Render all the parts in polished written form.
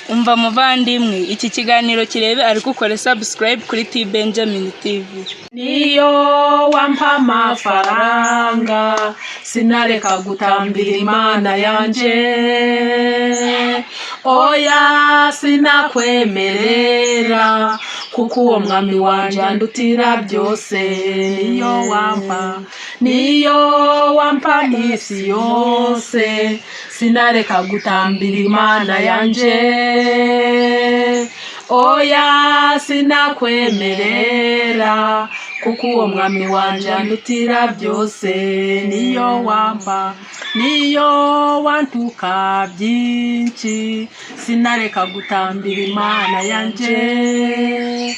umva muvandimwe iki kiganiro kirebe ariko ukore subscribe kuri T Benjamin TV. Niyo wampa amafaranga sinareka gutambira Imana yanje, oya sinakwemerera kuko uwo mwami wanje andutira byose. Niyo wampa isi yose sinareka gutambira Imana yanje, oya sinakwemerera kuko uwo mwami wanje andutira byose. Niyo wantuka byinshi sinareka gutambira Imana yanje,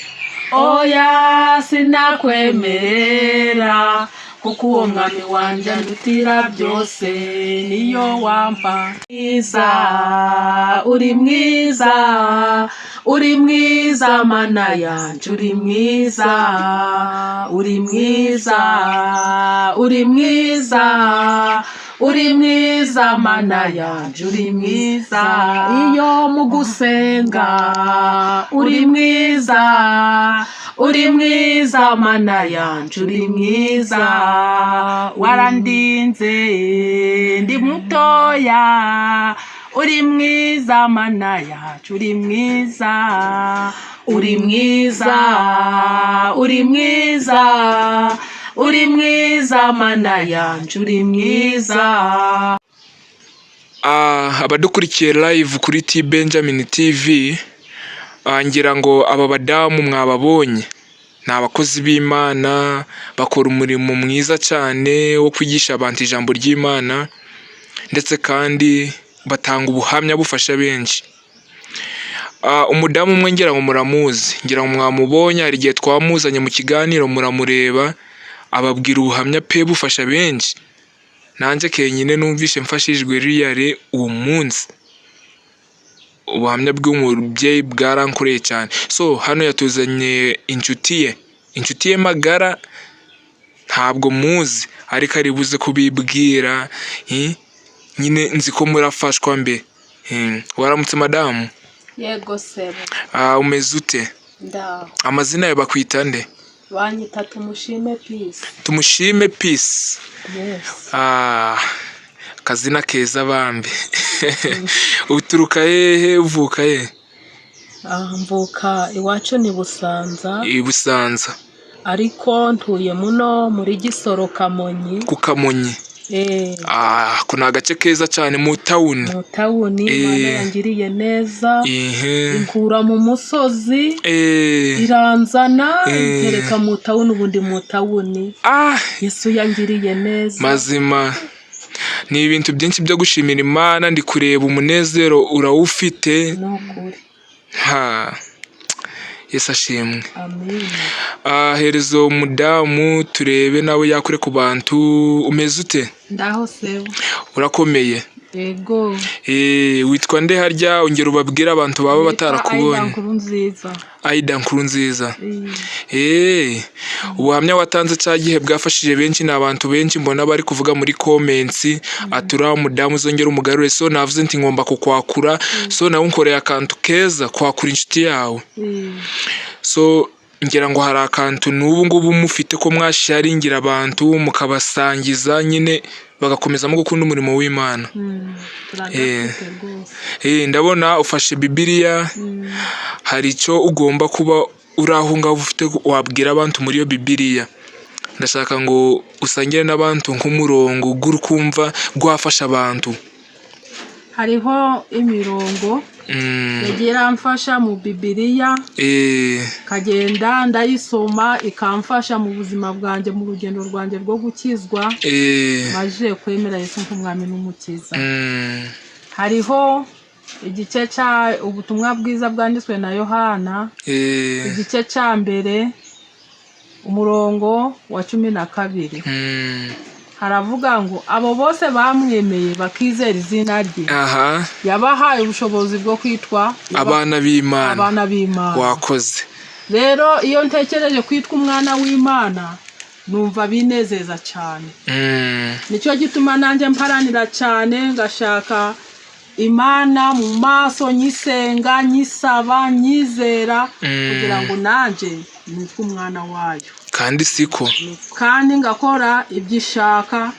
oya sinakwemerera kuko uwo mwami wanje andutira byose. Niyo wampa mwiza, uri mwiza, uri mwiza Mana yanje, uri mwiza, uri mwiza, uri mwiza, uri mwiza Mana yanje, uri mwiza. Iyo mu gusenga uri mwiza, uri mwiza Mana yanje, uri mwiza. Warandinze ndi mutoya, uri mwiza Mana yanje, uri mwiza, uri mwiza, uri mwiza, uri mwiza Mana yanje, uri mwiza. Abadukurikiye live kuri T Benjamin TV, ngira ngo aba badamu mwababonye ni abakozi b'Imana, bakora umurimo mwiza cyane wo kwigisha abantu ijambo ry'Imana, ndetse kandi batanga ubuhamya bufasha benshi. Umudamu umwe ngira ngo muramuzi, ngira ngo mwamubonye, hari igihe twamuzanye mu kiganiro muramureba, ababwira ubuhamya pe bufasha benshi. Nanjye kenyine numvishe mfashijwe riyare uwo munsi. Ubuhamya bw'umubyeyi bwarankoreye cyane. So hano yatuzanye inshuti ye magara, ntabwo muzi ariko ari buze kubibwira. Nyine nzi ko murafashwa mbe. Waramutse madamu? Yego sebo. Umeze ute? Ndaho. Amazina yawe bakwita nde? Banyita Tumushime Peace. Tumushime Peace. Yes. Kazina keza bambe. Uturuka hehe, uvuka he? Mvuka iwacu ni Busanza. Busanza. Ariko ntuye muno muri Gisoro Kamonyi. Ku Kamonyi. Kuna agace keza cyane mu town. Mu town Imana yangiriye neza. Inkura mu musozi. Iranzana intereka mu town, ubundi mu town. Yesu yangiriye neza. Mazima. Ni ibintu byinshi byo gushimira Imana, ndi kureba umunezero urawufite. Nokuri. Yesu ashimwe. Amen. Herezo umudamu turebe nawe yakure ku bantu. Umeze ute? Ndaho sebo. Urakomeye? Yego. Witwa nde harya? Ongera ubabwira abantu baba batarakubonye. Aida Nkurunziza. Aida Nkurunziza. Ubuhamya watanze cya gihe bwafashije benshi, ni abantu benshi mbona bari kuvuga muri comments atura umudamu uzongera umugarure. So navuze nti ngomba kukwakura. So nawe unkoreye akantu keza kwakura inshuti yawe. So ngira ngo hari akantu n'ubu ngubu mufite ko mwasharingira abantu mukabasangiza, nyine bagakomezamo gukunda umurimo w'Imana. Ndabona ufashe Bibiliya. Hari icyo ugomba kuba uraho ngaho ufite wabwira abantu muri iyo Bibiliya. Ndashaka ngo usangire n'abantu nk'umurongo gurukumva gwafasha abantu. Hariho imirongo yagira mfasha mu Bibiliya, kagenda ndayisoma ikamfasha mu buzima bwanjye, mu rugendo rwanjye rwo gukizwa, maje kwemera Yesu nk'umwami n'umukiza. Hariho igice cya ubutumwa bwiza bwanditswe na Yohana, igice cya mbere umurongo wa 12. Haravuga ngo abo bose bamwemeye bakizera izina rye, yabahaye ubushobozi bwo kwitwa abana b'Imana. Abana b'Imana. Wakoze. Rero iyo ntekereje kwitwa umwana w'Imana numva binezeza cyane. Nicyo gituma nanjye mparanira cyane ngashaka Imana mu maso nyisenga nyisaba nyizera kugira ngo nanje nitwe umwana wayo kandi siko kandi ngakora ibyo ishaka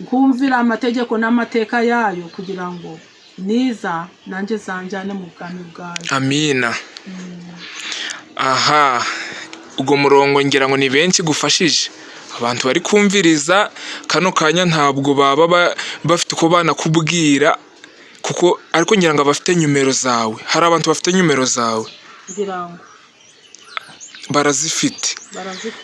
nkumvira amategeko n'amateka yayo kugira ngo niza nanje zanjane mu bwami bwayo. Amina. Aha ubwo murongo ngira ngo ni benshi gufashije abantu bari kumviriza kano kanya, ntabwo baba bafite uko banakubwira kuko ariko ngira ngo bafite numero zawe. Hari abantu bafite numero zawe barazifite,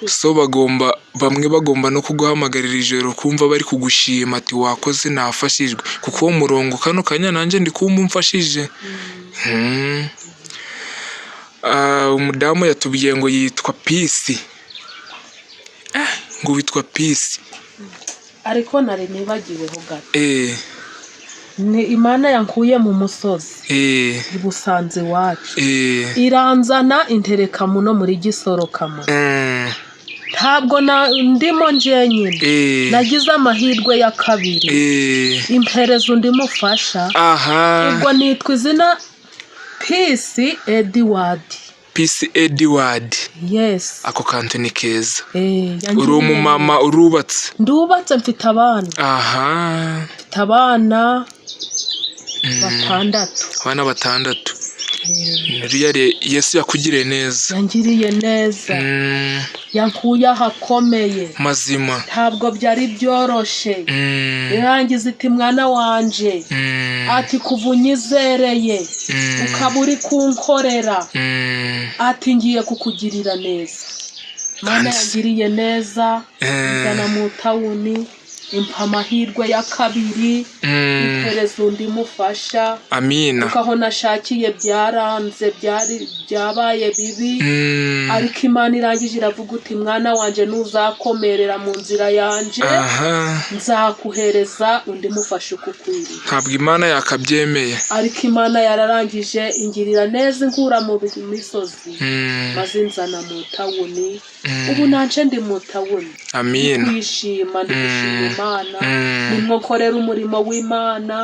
so bamwe bagomba no kuguhamagarira ijoro kumva bari kugushima ati wakoze nafashijwe, kuko uwo murongo kano kanya nanjye ndi kumva umfashije. Umudamu yatubwiye ngo yitwa Peace, ngo witwa Peace, ariko nari nibagiweho gato. Ni Imana yankuye mu musozi ibusanze iwacu, iranzana intereka muno muri Gisorokamo. Ntabwo ndimo njenyine, nagize amahirwe ya kabiri, impereza undi mufasha. Ubwo nitwa izina Peace Edward. Peace Edward. Yes. Ako kantu ni keza. Uri umumama urubatse? Ndubatse, mfite abana. Mfite abana batandatu. Abana batandatu. Yesu yakugiriye neza. Yangiriye neza. Yankuye ahakomeye. Mazima. Ntabwo byari byoroshe. Irangiza iti mwana wanje, ati kuva unyizereye ukaba uri kunkorera, ati ngiye kukugirira neza. Mana yangiriye neza, nzana mu tawuni, impa amahirwe ya kabiri, impereza undi mufasha. Amina. Kuko aho nashakiye byaranze, byabaye bibi, ariko Imana irangije iravuga uti mwana wanje nuzakomerera mu nzira yanje, nzakuhereza undi mufasha ukukwiriye. Ntabwo Imana yakabyemeye, ariko Imana yararangije ingirira neza, inkura mu misozi, maze nzana mu tawuni. Ubu nanje ndi mu tawuni. Amina. Kwishima, ndi gushima Imana, nimwo nkorera umurimo w'Imana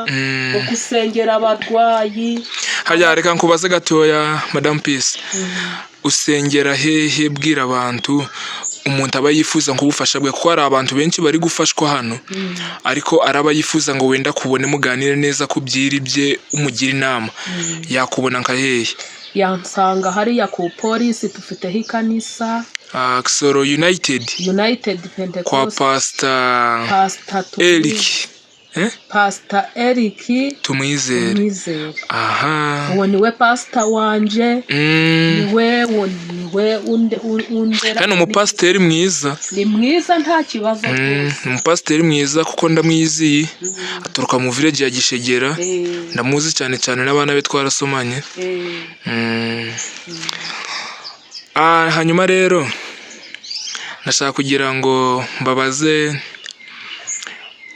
wo gusengera abarwayi. Harya reka nkubaze gatoya Madam Peace, usengera hehe? Bwira abantu umuntu aba yifuza ngo ubufasha bwe, kuko hari abantu benshi bari gufashwa hano, ariko araba yifuza ngo wenda kubone muganire neza ku byiri bye, umugira inama. Yakubona nka hehe? Yansanga hariya ku polisi, tufiteho ikanisa Kisoro United Pentecost kwa Pastor Eric. Pastor Eric Tumwizere. Uwo niwe pastor wanje, niwe undera. Kandi umupasiteri mwiza. Ni mwiza, nta kibazo rwose. Umupasiteri mwiza kuko ndamwiziye, aturuka mu village ya Gishegera. Ndamuzi cyane cyane, n'abana be twarasomanye. Hanyuma rero nashaka kugira ngo mbabaze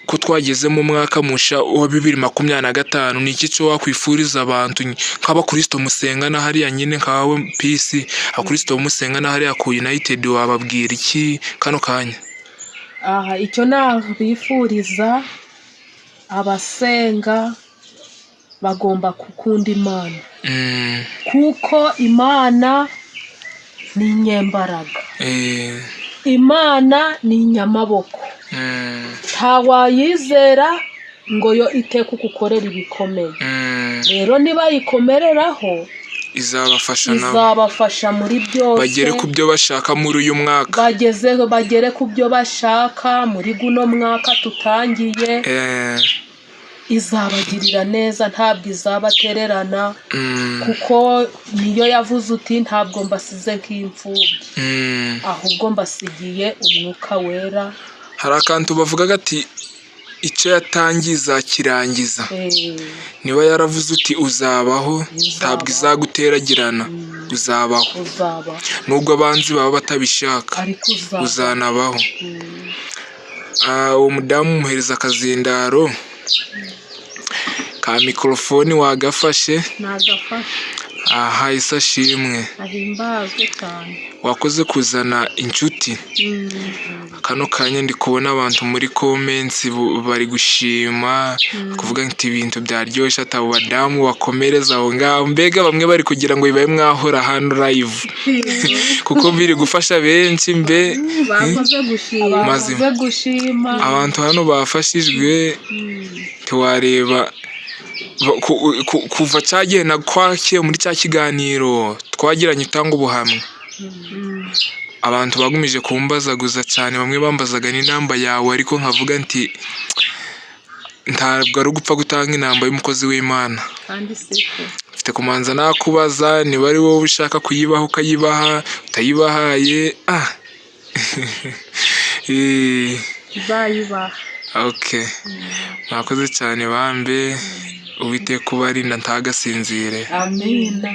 ko twageze mu mwaka musha wa 2025, ni iki cyo wakwifuriza abantu nk'abakristo musengana hariya nyine nkawe Peace, abakristo musengana hariya ku United, wababwira iki kano kanya? Icyo nabifuriza, abasenga bagomba gukunda Imana, kuko Imana ni inyembaraga, Imana ni inyamaboko. Ntawayizera ngo yo iteka kugukorera ibikomeye. Rero niba yikomereraho, izabafasha muri byose, bagere ku byo bashaka muri uyu mwaka, bagere ku byo bashaka muri guno mwaka tutangiye. Izabagirira neza, ntabwo izabatererana, kuko niyo yavuze uti ntabwo mbasize nk'imfubyi, ahubwo mbasigiye umwuka wera. Hari akantu bavuga ati icyo yatangiza kirangiza. Niba yaravuze uti uzabaho, ntabwo izaguteragirana, uzabaho. Nubwo abanzi baba batabishaka, uzanabaho. Uwo mudamu umuhereza akazindaro ka mikorofoni, wagafashe? Nagafashe. Isa shimwe. Ahimbazwe cyane. wakoze kuzana inshuti. Kano kanya ndi kubona abantu muri comments bari gushima kuvuga nti ibintu byaryoshye, atabo badamu bakomereza aho ngaho, mbega bamwe bari kugira ngo bibaye mwahora hano live kuko biri gufasha benshi bakoze gushima abantu hano bafashijwe. Tiwareba kuva cyagiye nakwakiye muri cya kiganiro twagiranye utanga ubuhamya, abantu bagumije kumbazaguza cyane, bamwe bambazaga n'inamba yawe, ariko nkavuga nti ntabwo ari ugupfa gutanga inamba y'umukozi w'Imana. Mfite kumanza nakubaza niba ari wowe ushaka kuyibaha ukayibaha, utayibahaye bayibaha. Okay, mwakoze cyane bambe, Uwiteka ubarinda ntagasinzire. Amina.